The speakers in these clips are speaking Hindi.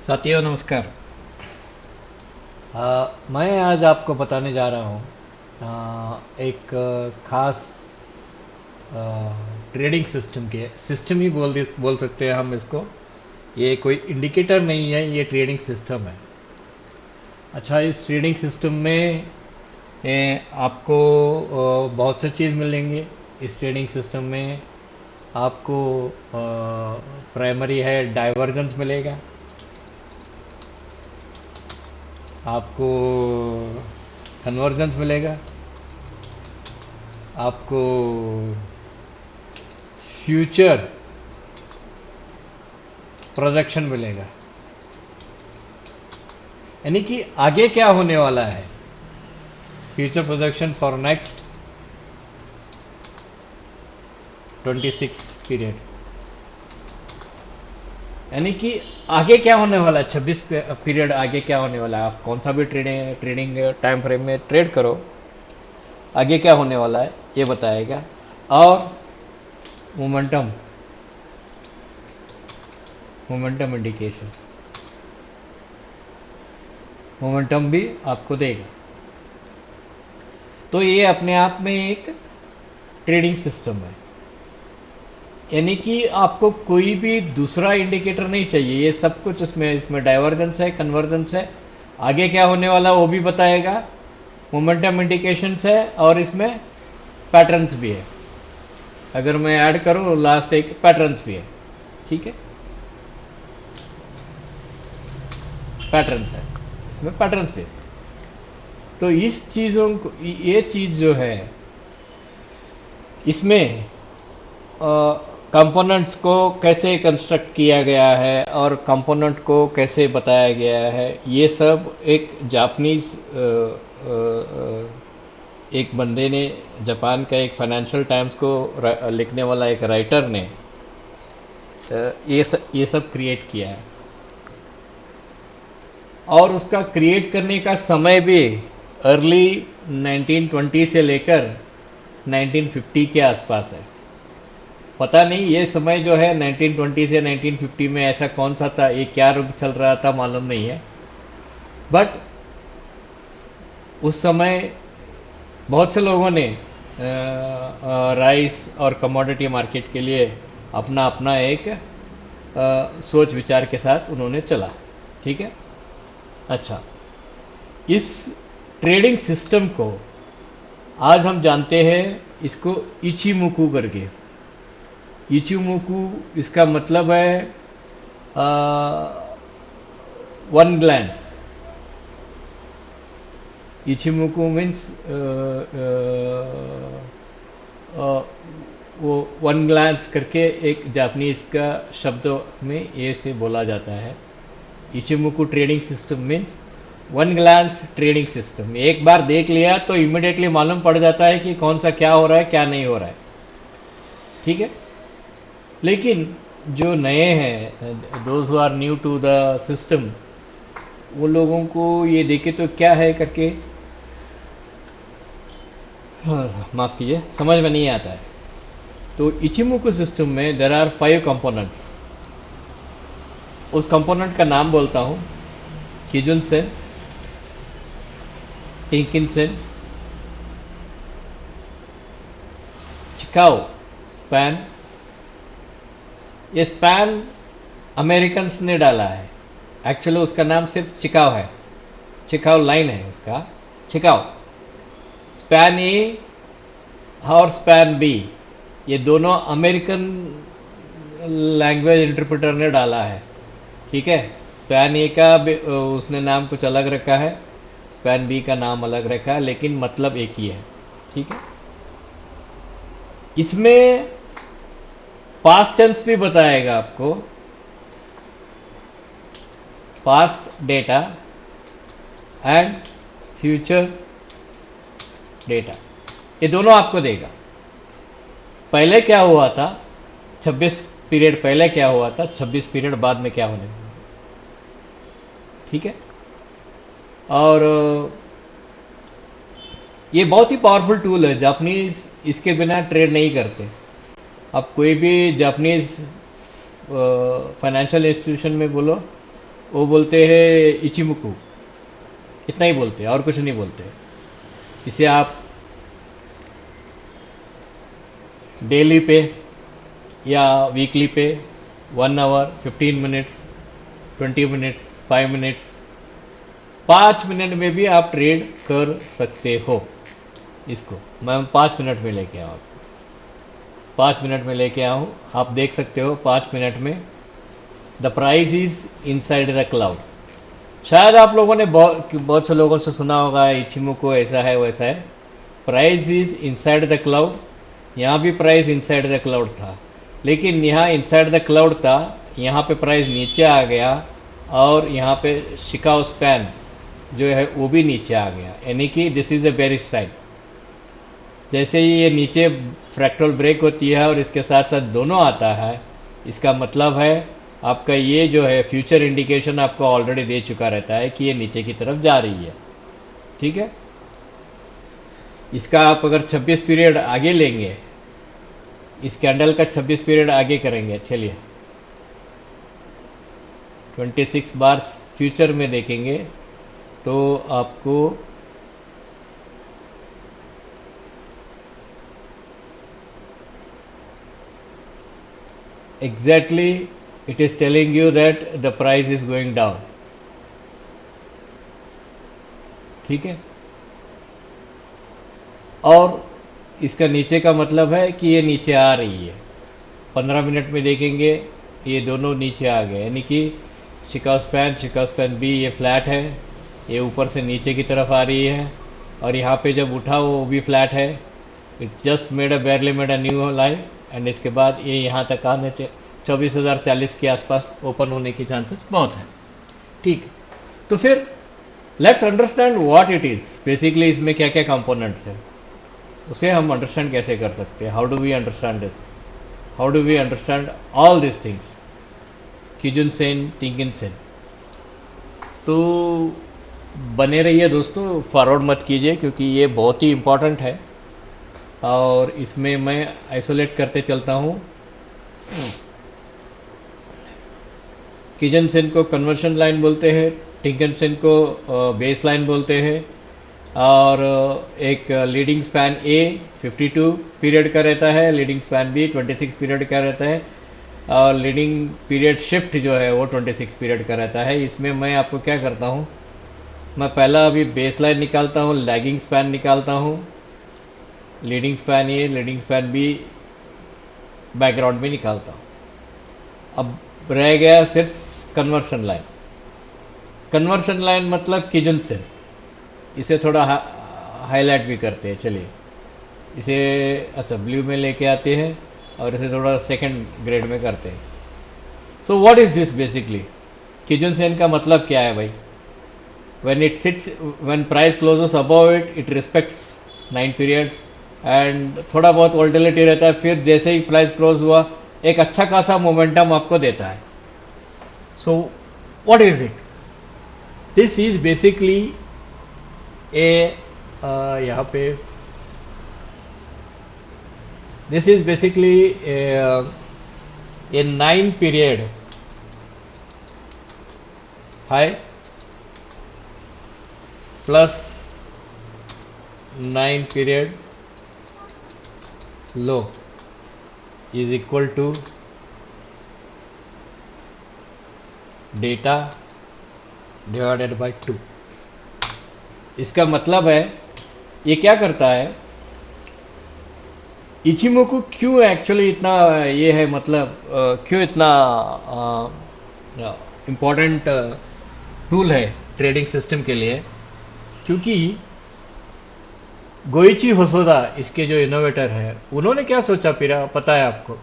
साथियों नमस्कार। मैं आज आपको बताने जा रहा हूँ एक खास ट्रेडिंग सिस्टम के सिस्टम ही बोल सकते हैं हम इसको। ये कोई इंडिकेटर नहीं है, ये ट्रेडिंग सिस्टम है। अच्छा, इस ट्रेडिंग सिस्टम में आपको बहुत से चीज़ मिलेंगे। इस ट्रेडिंग सिस्टम में आपको प्राइमरी है डाइवर्जेंस मिलेगा, आपको कन्वर्जेंस मिलेगा, आपको फ्यूचर प्रोजेक्शन मिलेगा। यानी कि आगे क्या होने वाला है, future projection for next 26 period. यानी कि आगे क्या होने वाला है, 26 पीरियड आगे क्या होने वाला है। आप कौन सा भी ट्रेडिंग ट्रेडिंग टाइम फ्रेम में ट्रेड करो, आगे क्या होने वाला है ये बताएगा। और मोमेंटम मोमेंटम इंडिकेशन, मोमेंटम भी आपको देगा। तो ये अपने आप में एक ट्रेडिंग सिस्टम है। यानी कि आपको कोई भी दूसरा इंडिकेटर नहीं चाहिए, ये सब कुछ इसमें इसमें डाइवर्जेंस है, कन्वर्जेंस है, आगे क्या होने वाला वो भी बताएगा, मोमेंटम इंडिकेशंस है, और इसमें पैटर्न्स भी है। अगर मैं ऐड करूँ लास्ट एक पैटर्न्स भी है। ठीक है, पैटर्न्स है, इसमें पैटर्न्स भी है। तो इस चीज़ों को, ये चीज़ जो है इसमें कंपोनेंट्स को कैसे कंस्ट्रक्ट किया गया है और कंपोनेंट को कैसे बताया गया है, ये सब एक जापानीज एक बंदे ने, जापान का एक फाइनेंशियल टाइम्स को लिखने वाला एक राइटर ने ये सब क्रिएट किया है। और उसका क्रिएट करने का समय भी अर्ली 1920 से लेकर 1950 के आसपास है। पता नहीं ये समय जो है 1920 से 1950 में ऐसा कौन सा था, ये क्या रुख चल रहा था मालूम नहीं है। बट उस समय बहुत से लोगों ने राइस और कमोडिटी मार्केट के लिए अपना अपना एक सोच विचार के साथ उन्होंने चला। ठीक है। अच्छा, इस ट्रेडिंग सिस्टम को आज हम जानते हैं इसको इचिमुकु करके। इचिमुकु इसका मतलब है वन ग्लैंस। इचिमुकु मीन्स वो वन ग्लैंस करके एक जापानीज का शब्द में ये से बोला जाता है। Ichimoku trading system means one glance trading system. एक बार देख लिया तो इमिडिएटली मालूम पड़ जाता है कि कौन सा क्या हो रहा है क्या नहीं हो रहा है। ठीक है। लेकिन जो नए हैं, those who are new to the system, वो लोगों को ये देखे तो क्या है करके माफ़ कीजिए, समझ में नहीं आता है। तो इचिमुकु सिस्टम में देर आर 5 कंपोनेंट्स। उस कंपोनेंट का नाम बोलता हूँ। किजुन सेन, टिंकिन सेन, चिकाओ स्पैन। ये स्पैन अमेरिकन्स ने डाला है, एक्चुअली उसका नाम सिर्फ चिकाओ है, चिकाओ लाइन है उसका, चिकाओ। स्पैन ए और स्पैन बी, ये दोनों अमेरिकन लैंग्वेज इंटरप्रेटर ने डाला है। ठीक है। स्पैन ए का उसने नाम कुछ अलग रखा है, स्पैन बी का नाम अलग रखा है, लेकिन मतलब एक ही है। ठीक है। इसमें पास्ट टेंस भी बताएगा आपको, past data and future data, ये दोनों आपको देगा। पहले क्या हुआ था, 26 पीरियड पहले क्या हुआ था, 26 पीरियड बाद में क्या होने वाला। ठीक है। और ये बहुत ही पावरफुल टूल है। जापानीज इसके बिना ट्रेड नहीं करते। आप कोई भी जापानीज फाइनेंशियल इंस्टीट्यूशन में बोलो, वो बोलते हैं इचिमुकु, इतना ही बोलते हैं और कुछ नहीं बोलते। इसे आप डेली पे या वीकली पे 1 hour 15 minutes 20 minutes 5 minutes 5 minute में भी आप ट्रेड कर सकते हो। इसको मैं 5 मिनट में लेके आऊँ, 5 मिनट में लेके आऊँ, आप देख सकते हो 5 मिनट में the price is inside the cloud. शायद आप लोगों ने बहुत से लोगों से सुना होगा इचिमुको ऐसा है वैसा है, price is inside the cloud. यहाँ भी प्राइस इनसाइड द क्लाउड था, लेकिन यहाँ इनसाइड द क्लाउड था, यहाँ पे प्राइस नीचे आ गया और यहाँ पे शिकाओ स्पैन जो है वो भी नीचे आ गया, यानी कि this is a bearish sign. जैसे ही ये नीचे फ्रैक्टल ब्रेक होती है और इसके साथ साथ दोनों आता है, इसका मतलब है आपका ये जो है फ्यूचर इंडिकेशन आपको ऑलरेडी दे चुका रहता है कि ये नीचे की तरफ जा रही है। ठीक है, इसका आप अगर 26 पीरियड आगे लेंगे, इस कैंडल का 26 पीरियड आगे करेंगे, चलिए 26 बार फ्यूचर में देखेंगे तो आपको exactly it is telling you that the price is going down। ठीक है, और इसका नीचे का मतलब है कि ये नीचे आ रही है। 15 मिनट में देखेंगे ये दोनों नीचे आ गए, यानी कि शिकाओ स्पैन बी ये फ्लैट है, ये ऊपर से नीचे की तरफ आ रही है, और यहाँ पे जब उठा वो भी फ्लैट है। It just बैरली made a new line, and इसके बाद ये यहाँ तक आने 24,040 के आसपास ओपन होने की चांसेस बहुत है। ठीक, तो फिर let's understand what it is basically, इसमें क्या क्या कंपोनेंट्स हैं उसे हम अंडरस्टैंड कैसे कर सकते हैं। How do we understand this, how do we understand all this things, Kijun sen, Tenkan sen. तो बने रहिए दोस्तों, फॉरवर्ड मत कीजिए क्योंकि ये बहुत ही इम्पॉर्टेंट है और इसमें मैं आइसोलेट करते चलता हूँ। किजन सेन को कन्वर्शन लाइन बोलते हैं, टिंकन सेन को बेस लाइन बोलते हैं, और एक लीडिंग स्पैन ए 52 पीरियड का रहता है, लीडिंग स्पैन बी 26 पीरियड का रहता है, और लीडिंग पीरियड शिफ्ट जो है वो 26 पीरियड का रहता है। इसमें मैं आपको क्या करता हूँ, मैं पहला अभी बेस लाइन निकालता हूँ, लैगिंग स्पैन निकालता हूँ, लीडिंग स्पैन ए, लीडिंग स्पैन बी बैकग्राउंड में निकालता हूँ। अब रह गया सिर्फ कन्वर्शन लाइन। कन्वर्शन लाइन मतलब किजुन सेन, इसे थोड़ा हाईलाइट भी करते हैं। चलिए इसे अच्छा ब्लू में लेके आते हैं और इसे थोड़ा सेकंड ग्रेड में करते हैं। So what is this basically, Kijun sen का मतलब क्या है भाई? When it sits, when price closes above it, it respects 9 period and थोड़ा बहुत वोल्टिलिटी रहता है, फिर जैसे ही प्राइस क्लोज हुआ एक अच्छा खासा मोमेंटम आपको देता है। So what is it? This is basically a यहाँ पे this is basically a 9 period high plus 9 period low is equal to data divided by 2। इसका मतलब है ये क्या करता है, इचिमोकु क्यों एक्चुअली इतना ये है, मतलब क्यों इतना इम्पोर्टेंट टूल है ट्रेडिंग सिस्टम के लिए? क्योंकि गोइची होसोदा इसके जो इनोवेटर है, उन्होंने क्या सोचा पता है आपको?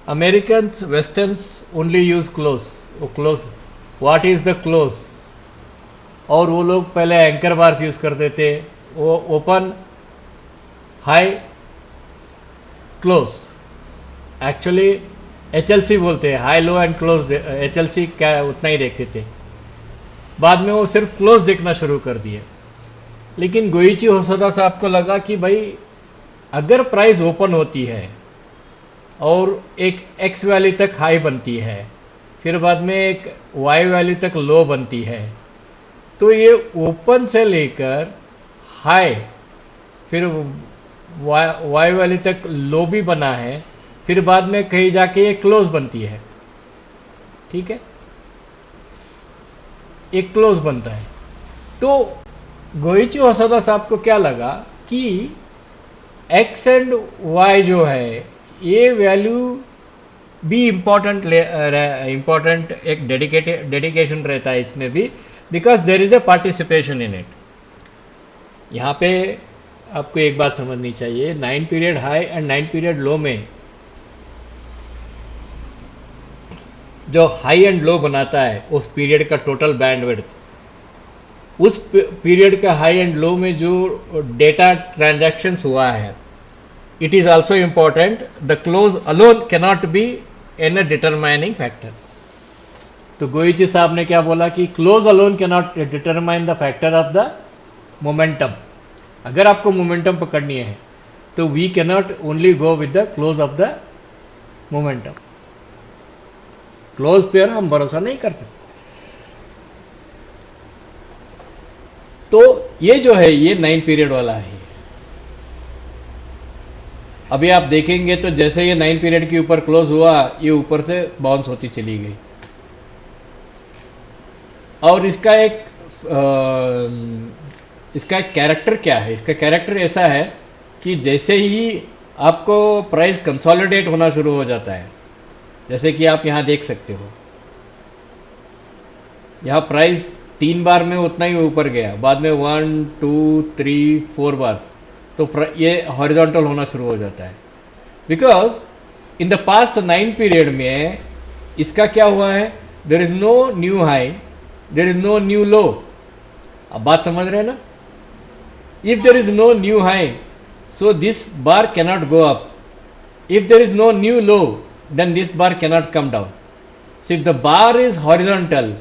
American westerns only use close. What is the close? और वो लोग पहले एंकर बार्स यूज करते थे, वो open high close, actually HLC बोलते हैं, high low and close. HLC क्या उतना ही देखते थे, बाद में वो सिर्फ क्लोज देखना शुरू कर दिए। लेकिन गोइची होसोदा साहब को लगा कि भाई अगर प्राइस ओपन होती है और एक एक्स वैल्यू तक हाई बनती है फिर बाद में एक वाई वैल्यू तक लो बनती है। तो ये ओपन से लेकर हाई, फिर वाई वैल्यू तक लो भी बना है, फिर बाद में कहीं जाके ये क्लोज बनती है। ठीक है, एक क्लोज बनता है। तो गोइची होसादा साहब को क्या लगा कि एक्स एंड वाई जो है ये वैल्यू भी इम्पोर्टेंट एक डेडिकेशन रहता है इसमें भी, because there is a participation in it. यहाँ पे आपको एक बात समझनी चाहिए, 9 पीरियड हाई एंड 9 पीरियड लो में जो हाई एंड लो बनाता है उस पीरियड का टोटल बैंडविड्थ, उस पीरियड का हाई एंड लो में जो डेटा ट्रांजैक्शंस हुआ है, it is also important. The close alone cannot be an a determining factor. तो गोइची साहब ने क्या बोला कि close alone cannot determine the factor of the momentum. अगर आपको मोमेंटम पकड़नी है तो we cannot only go with the close of the momentum. Close पे हम भरोसा नहीं कर सकते। तो ये जो है ये 9 पीरियड वाला है। अभी आप देखेंगे तो जैसे ये 9 पीरियड के ऊपर क्लोज हुआ, ये ऊपर से बाउंस होती चली गई। और इसका एक कैरेक्टर क्या है? इसका कैरेक्टर ऐसा है कि जैसे ही आपको प्राइस कंसोलिडेट होना शुरू हो जाता है, जैसे कि आप यहां देख सकते हो, यहां प्राइस 3 बार में उतना ही ऊपर गया, बाद में 1 2 3 4 बार, तो ये हॉरिजॉन्टल होना शुरू हो जाता है। Because in the past 9 period में इसका क्या हुआ है, there is no new high, there is no new low. अब बात समझ रहे हैं ना? If there is no new high, so this bar cannot go up. If there is no new low, then this bar cannot come down. So if the bar is horizontal,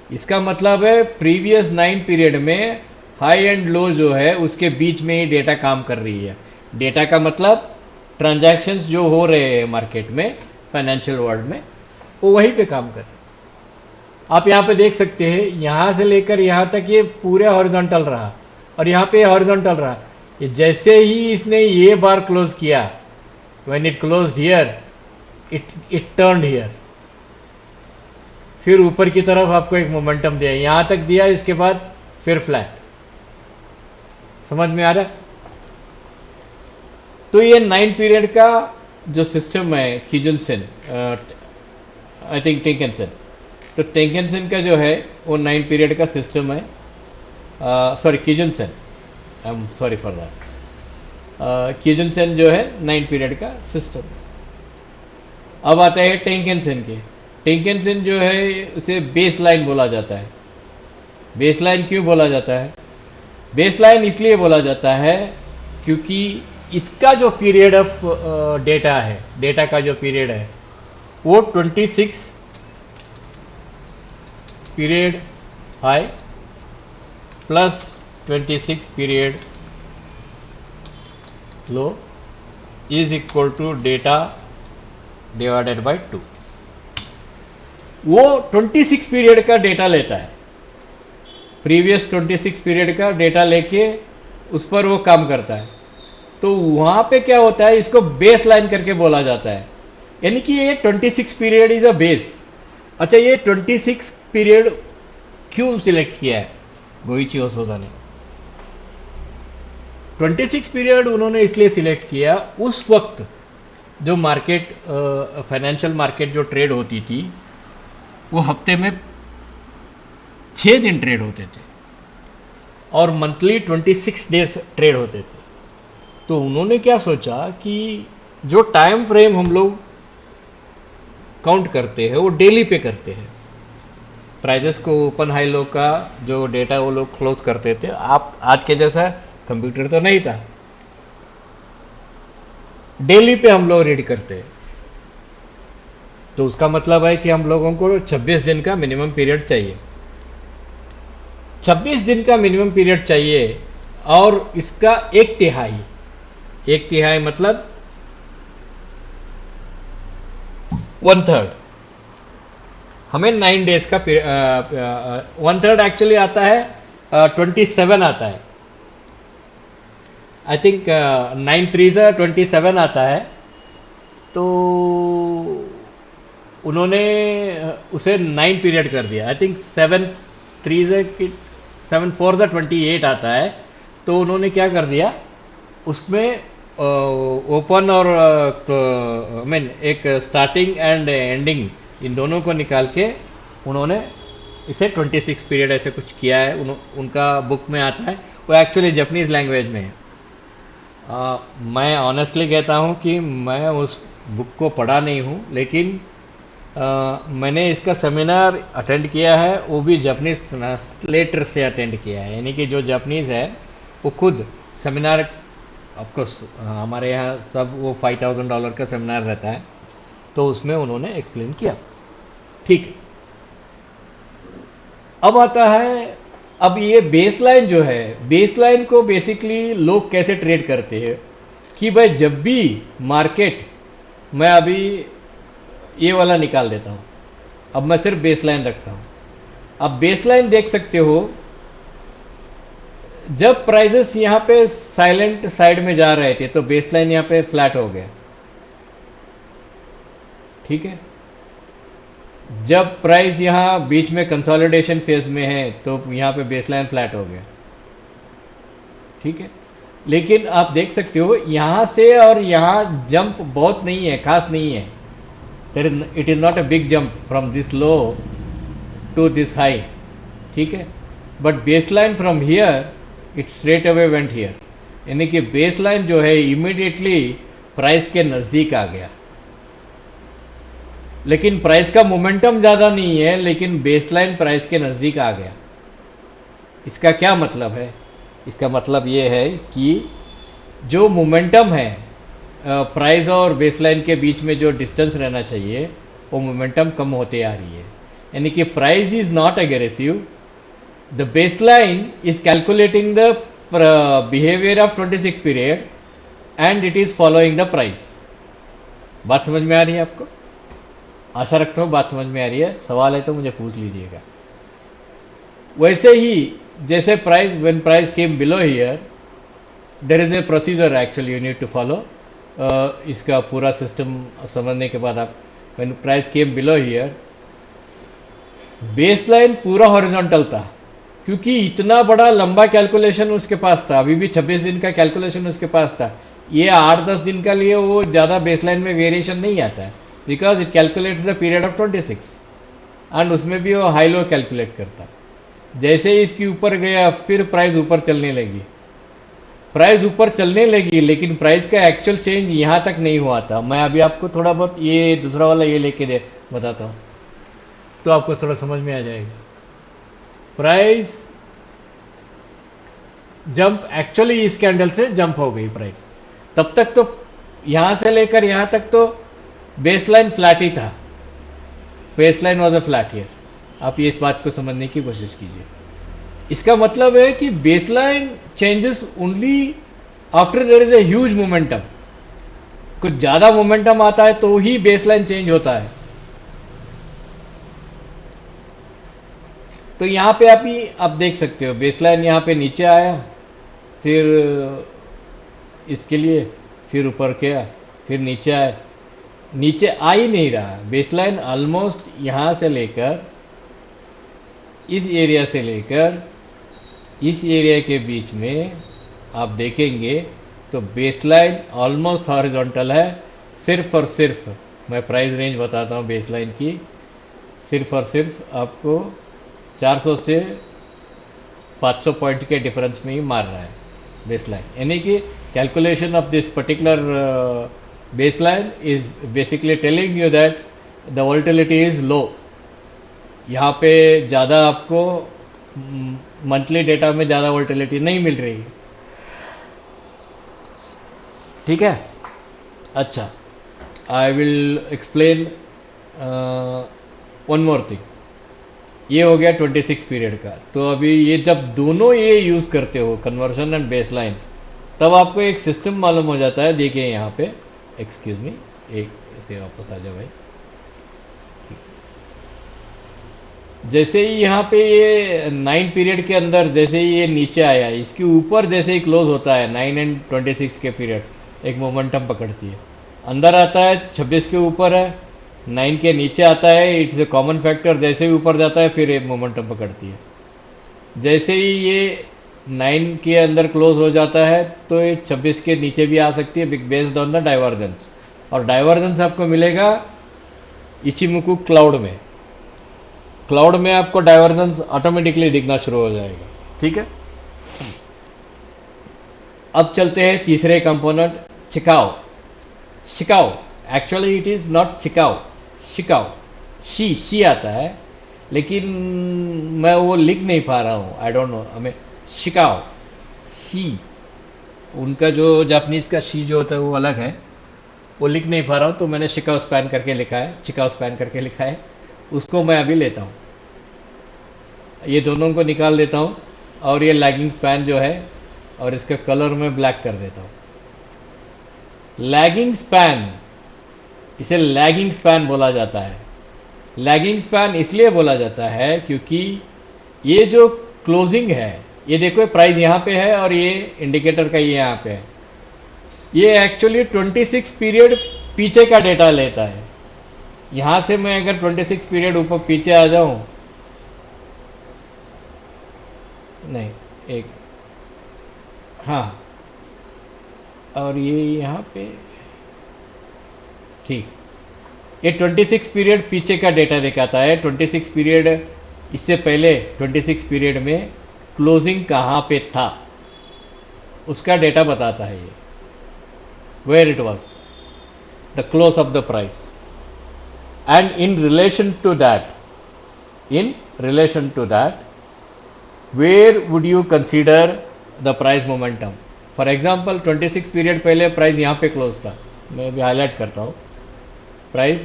इसका मतलब है प्रीवियस 9 पीरियड में हाई एंड लो जो है उसके बीच में ही डेटा काम कर रही है। डेटा का मतलब ट्रांजैक्शंस जो हो रहे हैं मार्केट में, फाइनेंशियल वर्ल्ड में, वो वहीं पे काम कर रहे हैं। आप यहाँ पे देख सकते हैं, यहाँ से लेकर यहाँ तक ये पूरा हॉरिजॉन्टल रहा और यहाँ पे हॉरिजॉन्टल रहा। ये जैसे ही इसने ये बार क्लोज किया, when it close here, it turn here, फिर ऊपर की तरफ आपको एक मोमेंटम दिया, यहां तक दिया, इसके बाद फिर फ्लैट। समझ में आ रहा है? तो ये 9 पीरियड का जो सिस्टम है कीजुनसेन, आई थिंक टेंकेनसेन, तो टेंकेनसेन का जो है वो 9 पीरियड का सिस्टम है। Sorry, Kijun sen, I am sorry for that. Kijun sen जो है 9 पीरियड का सिस्टम। अब आता है टेंकेनसेन के। टेंकेनसेन जो है उसे बेस लाइन बोला जाता है। बेस लाइन क्यों बोला जाता है? बेस लाइन इसलिए बोला जाता है क्योंकि इसका जो पीरियड ऑफ डेटा है, डेटा का जो पीरियड है वो 26 period high plus 26 period low is equal to data divided by 2। वो 26 पीरियड का डेटा लेता है, प्रीवियस 26 पीरियड का डेटा लेके उस पर वो काम करता है। तो वहां पे क्या होता है, इसको बेस लाइन करके बोला जाता है, यानी कि ये 26 पीरियड इज अ बेस। अच्छा, ये 26 पीरियड क्यों सिलेक्ट किया है गोइची होसोदा ने? 26 पीरियड उन्होंने इसलिए सिलेक्ट किया, उस वक्त जो मार्केट, फाइनेंशियल मार्केट जो ट्रेड होती थी वो हफ्ते में 6 दिन ट्रेड होते थे और मंथली 26 डेज ट्रेड होते थे। तो उन्होंने क्या सोचा कि जो टाइम फ्रेम हम लोग काउंट करते हैं वो डेली पे करते हैं। प्राइजेस को ओपन हाई लो का जो डेटा वो लोग क्लोज करते थे। आप आज के जैसा कंप्यूटर तो नहीं था, डेली पे हम लोग रीड करते हैं। तो उसका मतलब है कि हम लोगों को 26 दिन का मिनिमम पीरियड चाहिए। 26 दिन का मिनिमम पीरियड चाहिए और इसका 1/3 मतलब 1/3 हमें 9 डेज का 1/3 एक्चुअली आता है, 27 आता है। आई थिंक 9 3 27 आता है। तो उन्होंने उसे 9 पीरियड कर दिया। आई थिंक 7 4 आता है। तो उन्होंने क्या कर दिया, उसमें ओपन और आई मीन एक स्टार्टिंग एंड एंडिंग इन दोनों को निकाल के उन्होंने इसे 26 पीरियड ऐसे कुछ किया है। उनका बुक में आता है, वो एक्चुअली जापानीज लैंग्वेज में है। मैं ऑनेस्टली कहता हूँ कि मैं उस बुक को पढ़ा नहीं हूँ, लेकिन मैंने इसका सेमिनार अटेंड किया है, वो भी जापानीज ट्रांसलेटर से अटेंड किया है। यानी कि जो जापानीज है वो खुद सेमिनार, ऑफ कोर्स हमारे यहाँ सब वो $5000 का सेमिनार रहता है, तो उसमें उन्होंने एक्सप्लेन किया। ठीक है, अब आता है, अब ये बेसलाइन जो है, बेसलाइन को बेसिकली लोग कैसे ट्रेड करते हैं कि भाई जब भी मार्केट, मैं अभी ये वाला निकाल देता हूँ, अब मैं सिर्फ बेसलाइन रखता हूँ। अब बेसलाइन देख सकते हो, जब प्राइजेस यहाँ पे साइलेंट साइड में जा रहे थे तो बेसलाइन यहाँ पे फ्लैट हो गया। ठीक है, जब प्राइस यहाँ बीच में कंसोलिडेशन फेज में है तो यहाँ पे बेसलाइन फ्लैट हो गया। ठीक है, लेकिन आप देख सकते हो यहाँ से और यहाँ जंप बहुत नहीं है, खास नहीं है। It is not a big jump from this low to this high. ठीक है, but baseline from here it straight away went here, यानी कि बेसलाइन जो है इमीडिएटली प्राइस के नज़दीक आ गया। लेकिन प्राइस का मोमेंटम ज़्यादा नहीं है, लेकिन बेसलाइन प्राइस के नज़दीक आ गया। इसका क्या मतलब है? इसका मतलब ये है कि जो मोमेंटम है प्राइस और बेसलाइन के बीच में जो डिस्टेंस रहना चाहिए, वो मोमेंटम कम होते आ रही है। यानी कि price is not aggressive, the baseline is calculating the behaviour of 26 period and it is following the price. बात समझ में आ रही है आपको? आशा रखता हूँ बात समझ में आ रही है। सवाल है तो मुझे पूछ लीजिएगा। वैसे ही जैसे price, when price came below here, there is a procedure actually you need to follow. इसका पूरा सिस्टम समझने के बाद आप, when price came below here, baseline पूरा हॉरिजॉन्टल था, क्योंकि इतना बड़ा लंबा कैलकुलेशन उसके पास था। अभी भी 26 दिन का कैलकुलेशन उसके पास था। ये 8-10 दिन का लिए वो ज़्यादा बेसलाइन में वेरिएशन नहीं आता है, because it calculates the period of 26 and उसमें भी वो हाई लो कैलकुलेट करता। जैसे ही इसके ऊपर गया फिर प्राइस ऊपर चलने लगी, प्राइस ऊपर चलने लगी, लेकिन प्राइस का एक्चुअल चेंज यहाँ तक नहीं हुआ था। मैं अभी आपको थोड़ा बहुत ये दूसरा वाला ये लेके दे बताता हूँ तो आपको थोड़ा समझ में आ जाएगा। प्राइस जंप एक्चुअली इस कैंडल से जंप हो गई प्राइस। तब तक तो यहाँ से लेकर यहाँ तक तो बेसलाइन फ्लैट ही था, baseline was a flat here. आप ये इस बात को समझने की कोशिश कीजिए। इसका मतलब है कि baseline changes only after their is a huge momentum. कुछ ज़्यादा मोमेंटम आता है तो ही बेसलाइन चेंज होता है। तो यहाँ पे आप देख सकते हो बेसलाइन यहाँ पे नीचे आया, फिर इसके लिए, फिर ऊपर गया, फिर नीचे आया। नीचे आ ही नहीं रहा बेसलाइन, ऑलमोस्ट यहाँ से लेकर इस एरिया से लेकर इस एरिया के बीच में आप देखेंगे तो बेसलाइन ऑलमोस्ट हॉरिजॉन्टल है। सिर्फ और सिर्फ मैं प्राइस रेंज बताता हूँ बेसलाइन की, सिर्फ और सिर्फ आपको 400 से 500 पॉइंट के डिफरेंस में ही मार रहा है बेसलाइन। यानी कि calculation of this particular baseline is basically telling you that the volatility is low। यहाँ पे ज़्यादा आपको मंथली डेटा में ज़्यादा वोल्टिलिटी नहीं मिल रही है। ठीक है, अच्छा, I will explain one more thing. ये हो गया 26 पीरियड का। तो अभी ये जब दोनों ये यूज़ करते हो, कन्वर्जन एंड बेसलाइन, तब आपको एक सिस्टम मालूम हो जाता है। देखिए यहाँ पे, एक्सक्यूज मी, एक ऐसे वापस आ जाओ भाई। जैसे ही यहाँ पे ये 9 पीरियड के अंदर जैसे ही ये नीचे आया, इसके ऊपर जैसे ही क्लोज होता है 9 एंड 26 के पीरियड एक मोमेंटम पकड़ती है, अंदर आता है 26 के ऊपर है, 9 के नीचे आता है, इट्स ए कॉमन फैक्टर, जैसे ही ऊपर जाता है फिर एक मोमेंटम पकड़ती है। जैसे ही ये 9 के अंदर क्लोज हो जाता है तो ये 26 के नीचे भी आ सकती है बेस्ड ऑन द डाइवर्जेंस, और डाइवर्जेंस आपको मिलेगा इचिमुकु क्लाउड में। क्लाउड में आपको डाइवर्जेंस ऑटोमेटिकली दिखना शुरू हो जाएगा। ठीक है, अब चलते हैं तीसरे component Chikou. Chikou, actually it is not Chikou, Chikou, शी आता है, लेकिन मैं वो लिख नहीं पा रहा हूँ, आई डोंट नो, हमें शिकाओ, शी, उनका जो जापानीज का शी जो होता है वो अलग है, वो लिख नहीं पा रहा हूँ, तो मैंने शिकाओ स्पैन करके लिखा है, चिकाओ स्पैन करके लिखा है, उसको मैं अभी लेता हूँ। ये दोनों को निकाल देता हूँ, और ये लैगिंग स्पैन जो है, और इसका कलर मैं ब्लैक कर देता हूँ। लैगिंग स्पैन, इसे लैगिंग स्पैन बोला जाता है। लैगिंग स्पैन इसलिए बोला जाता है क्योंकि ये जो क्लोजिंग है, ये देखो प्राइस यहाँ पे है और ये इंडिकेटर का ये यहाँ पे है, ये एक्चुअली 26 पीरियड पीछे का डेटा लेता है। यहाँ से मैं अगर 26 पीरियड ऊपर पीछे आ जाऊँ, नहीं एक, हाँ, और ये यहाँ पे, ठीक, ये 26 पीरियड पीछे का डेटा दिखाता है। 26 पीरियड इससे पहले 26 पीरियड में क्लोजिंग कहाँ पे था उसका डेटा बताता है ये, where it was the close of the price, and in relation to that where would you consider the price momentum. For example 26 period पहले प्राइस यहाँ पे क्लोज था, मैं भी हाईलाइट करता हूँ प्राइस,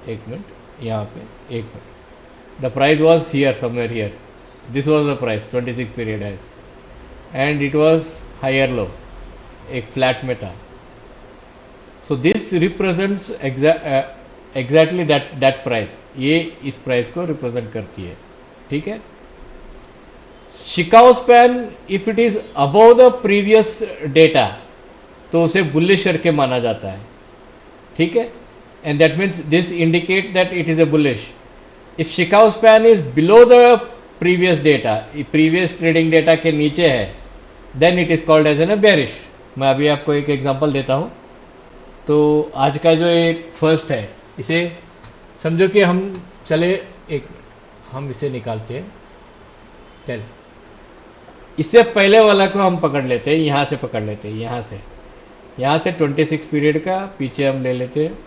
एक मिनट यहाँ पे, एक मिनट, the price was here somewhere here, this was the price 26 period ago, and it was higher low, एक फ्लैट में था। So this represents exactly that price, ये इस प्राइस को रिप्रेजेंट करती है। ठीक है, Chikou span if it is above the previous data तो उसे बुलिश करके माना जाता है। ठीक है, and that means this indicate that it is a bullish. If Chikou span is below the previous data, previous trading data के नीचे है, then it is called as an a bearish. मैं अभी आपको एक एग्जांपल देता हूँ। तो आज का जो ये फर्स्ट है, इसे समझो कि हम चले, एक हम इसे निकालते हैं, चल इससे पहले वाला को हम पकड़ लेते हैं, यहाँ से पकड़ लेते हैं, यहाँ से 26 पीरियड का पीछे हम ले लेते हैं।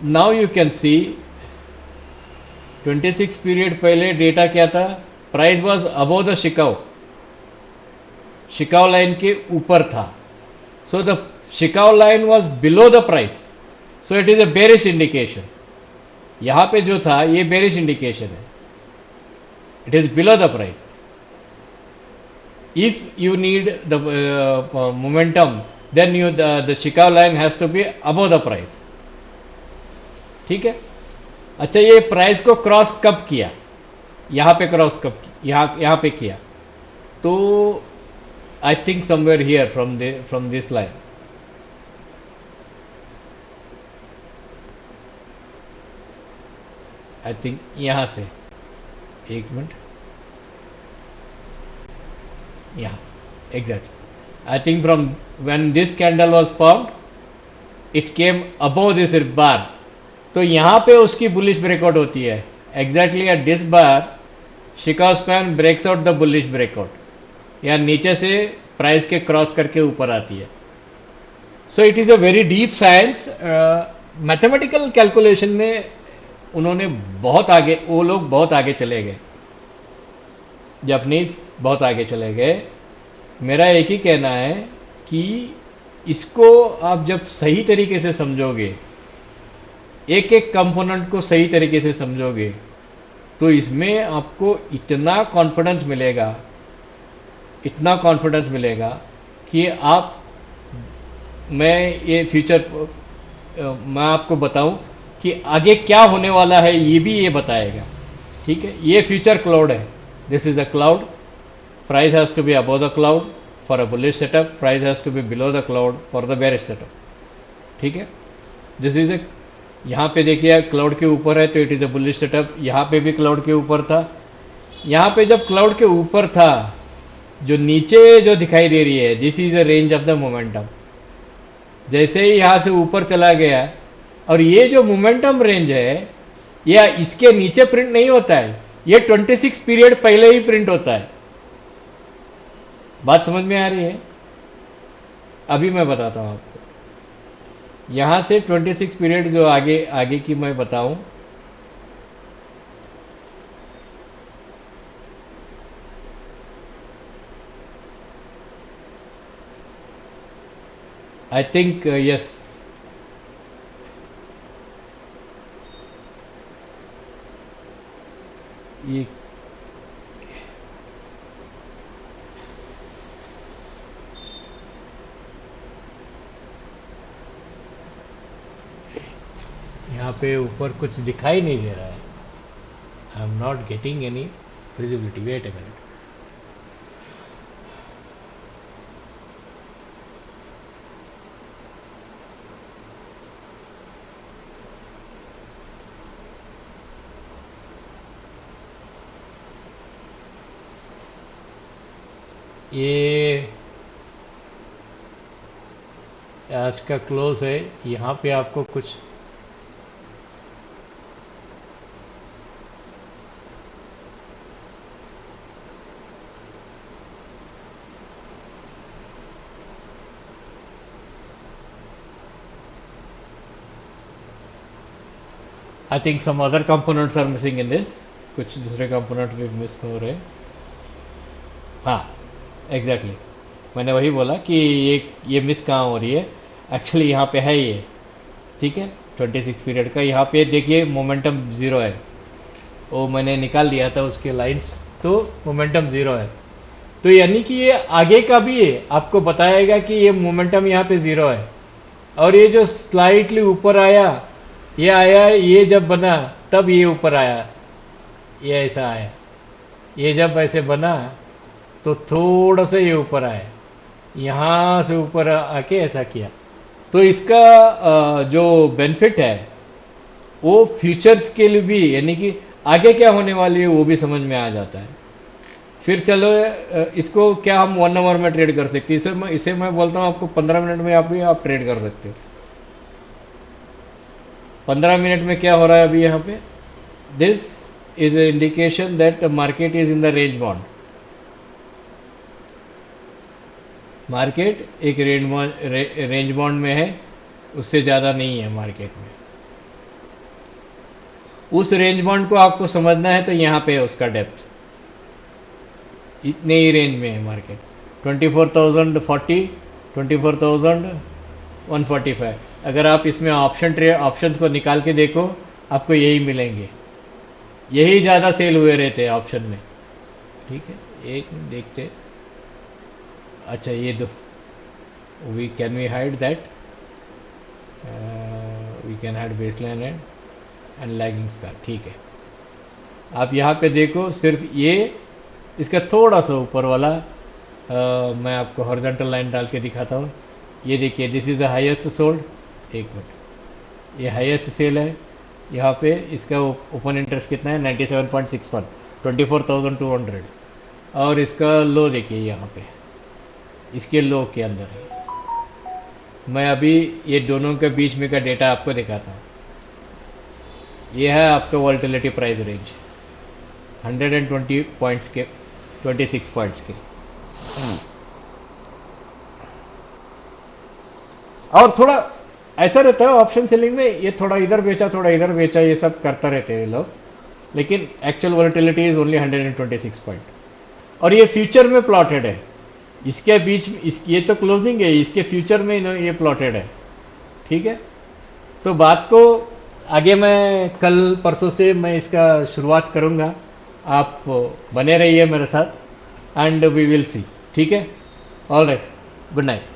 Now you can see 26 period पहले डेटा क्या था, price was above the Chikou line के ऊपर था, so the Chikou line was below the price, so it is a bearish indication. यहाँ पे जो था ये बेरिश इंडिकेशन है, it is below the price. If you need the momentum then you the Chikou line has to be above the price. ठीक है, अच्छा ये प्राइस को क्रॉस कब किया, यहाँ पे क्रॉस कब, यहाँ पे किया, तो I think somewhere here from this line, I think यहाँ से, एक मिनट, यहाँ exact, I think from when this candle was formed it came above this bar, तो यहाँ पे उसकी बुलिश ब्रेकआउट होती है। Exactly at this bar Chikou span breaks out the bullish breakout, या नीचे से प्राइस के क्रॉस करके ऊपर आती है। So it is a very deep science. Mathematical calculation में उन्होंने बहुत आगे, वो लोग बहुत आगे चले गए, जापानीज बहुत आगे चले गए। मेरा एक ही कहना है कि इसको आप जब सही तरीके से समझोगे, एक एक कंपोनेंट को सही तरीके से समझोगे, तो इसमें आपको इतना कॉन्फिडेंस मिलेगा, इतना कॉन्फिडेंस मिलेगा कि आप, मैं ये फ्यूचर मैं आपको बताऊं कि आगे क्या होने वाला है, ये भी ये बताएगा। ठीक है, ये फ्यूचर क्लाउड है। This is a cloud, price has to be above the cloud for a bullish setup, price has to be below the cloud for the bearish setup. ठीक है, दिस इज ए, यहाँ पे देखिए क्लाउड के ऊपर है तो it is a bullish setup, यहाँ पे भी क्लाउड के ऊपर था। यहाँ पे जब क्लाउड के ऊपर था, जो नीचे जो दिखाई दे रही है, this is a range of the momentum. जैसे ही यहाँ से ऊपर चला गया, और ये जो मोमेंटम रेंज है, या इसके नीचे प्रिंट नहीं होता है, ये 26 पीरियड पहले ही प्रिंट होता है। बात समझ में आ रही है? अभी मैं बताता हूँ आपको। यहाँ से 26 पीरियड जो आगे आगे की मैं बताऊँ, आई थिंक यस, ये यहाँ पे ऊपर कुछ दिखाई नहीं दे रहा है। I am not getting any visibility. Wait a minute. ये आज का क्लोज है, यहाँ पे आपको कुछ I think some other components are missing in this. कुछ दूसरे कंपोनेंट भी मिस हो रहे। हाँ, एग्जैक्टली exactly। मैंने वही बोला कि ये मिस कहाँ हो रही है। एक्चुअली यहाँ पे है ये। ठीक है, 26 पीरियड का यहाँ पे देखिए मोमेंटम ज़ीरो है। वो मैंने निकाल दिया था उसके लाइंस, तो मोमेंटम ज़ीरो है। तो यानी कि ये आगे का भी है, आपको बताएगा कि ये मोमेंटम यहाँ पे ज़ीरो है। और ये जो स्लाइटली ऊपर आया, ये आया, ये जब बना तब ये ऊपर आया, ये ऐसा आया। ये जब ऐसे बना तो थोड़ा सा ये ऊपर आया, यहाँ से ऊपर आके ऐसा किया। तो इसका जो बेनिफिट है वो फ्यूचर्स के लिए भी, यानी कि आगे क्या होने वाली है वो भी समझ में आ जाता है। फिर चलो इसको क्या हम 1 आवर में ट्रेड कर सकते हैं। इसे मैं बोलता हूँ आपको 15 मिनट में आप ट्रेड कर सकते हो। 15 मिनट में क्या हो रहा है अभी यहाँ पे? This is a indication that market is in the range bound. Market एक रेंज बाउंड में है, उससे ज़्यादा नहीं है मार्केट में। उस रेंज बाउंड को आपको समझना है तो यहाँ पे है उसका डेप्थ, इतने ही रेंज में है मार्केट। 24,040, 24,145। अगर आप इसमें ऑप्शंस को निकाल के देखो, आपको यही मिलेंगे। यही ज़्यादा सेल हुए रहते हैं ऑप्शन में। ठीक है, एक मिनट देखते। अच्छा, ये दो we hide that, we can hide baseline and lagging star. ठीक है, आप यहाँ पे देखो, सिर्फ ये इसका थोड़ा सा ऊपर वाला मैं आपको हॉरिजॉन्टल लाइन डाल के दिखाता हूँ। ये देखिए, this is the highest sold. एक मिनट, ये हाईएस्ट सेल है यहाँ पे। इसका ओपन इंटरेस्ट कितना है? 97.61, 24,200। और इसका लो देखिए यहाँ पे, इसके लो के अंदर है। मैं अभी ये दोनों के बीच में का डेटा आपको दिखाता हूँ। ये है आपका वोलेटिलिटी प्राइस रेंज 120 पॉइंट्स के, 26 पॉइंट्स के। और थोड़ा ऐसा रहता है ऑप्शन सेलिंग में, ये थोड़ा इधर बेचा थोड़ा इधर बेचा, ये सब करता रहते हैं लोग। लेकिन actual volatility is only 126 point. और ये फ्यूचर में प्लॉटेड है। इसके बीच में ये तो क्लोजिंग है, इसके फ्यूचर में ये प्लॉटेड है। ठीक है, तो बात को आगे मैं कल परसों से मैं इसका शुरुआत करूँगा। आप बने रहिए मेरे साथ एंड वी विल सी। ठीक है, ऑल राइट, गुड नाइट।